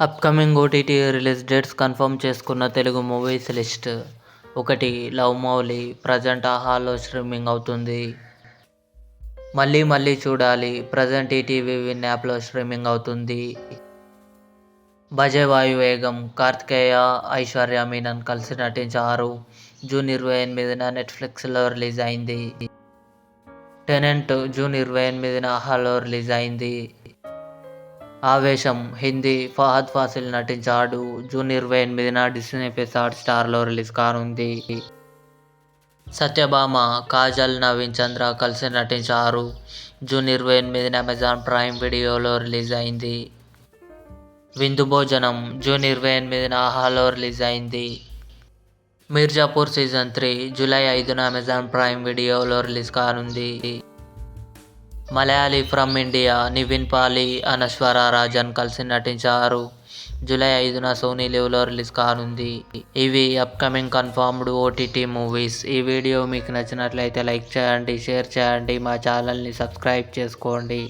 Upcoming OTT release dates confirm చేసుకున్న Telugu movies list. 1. Love Mouli present ఆహాలో streaming అవుతుంది. Malli Malli Chudali present ETV Win యాప్లో streaming అవుతుంది. భజే వాయువేగం కార్తికేయ, ఐశ్వర్య మీనన్ కలిసి నటించారు. జూన్ 28న నెట్ఫ్లిక్స్లో రిలీజ్ అయింది. టెనెంట్ జూన్ 28న ఆహాలో రిలీజ్ అయింది. ఆవేశం హిందీ ఫహద్ ఫాసిల్ నటించాడు. జూన్ 28న డిస్నీ ప్లస్ హాట్‌స్టార్లో రిలీజ్ కానుంది. సత్యభామ కాజల్, నవీన్ చంద్ర కలిసి నటించారు. జూన్ 28న అమెజాన్ ప్రైమ్ వీడియోలో రిలీజ్ అయింది. విందు భోజనం జూన్ 28న ఆహాలో రిలీజ్ అయింది. మిర్జాపూర్ సీజన్ 3 జూలై 5న అమెజాన్ ప్రైమ్ వీడియోలో రిలీజ్ కానుంది. మలయాళీ ఫ్రమ్ ఇండియా నివిన్ పాలి, అనస్వర రాజన్ కలిసి నటించారు. జూలై 5న సోనీ లివ్లో రిలీజ్ కానుంది. ఇవి అప్కమింగ్ కన్ఫర్మ్డ్ ఓటీటీ మూవీస్. ఈ వీడియో మీకు నచ్చినట్లయితే లైక్ చేయండి, షేర్ చేయండి, మా ఛానల్ని సబ్స్క్రైబ్ చేసుకోండి.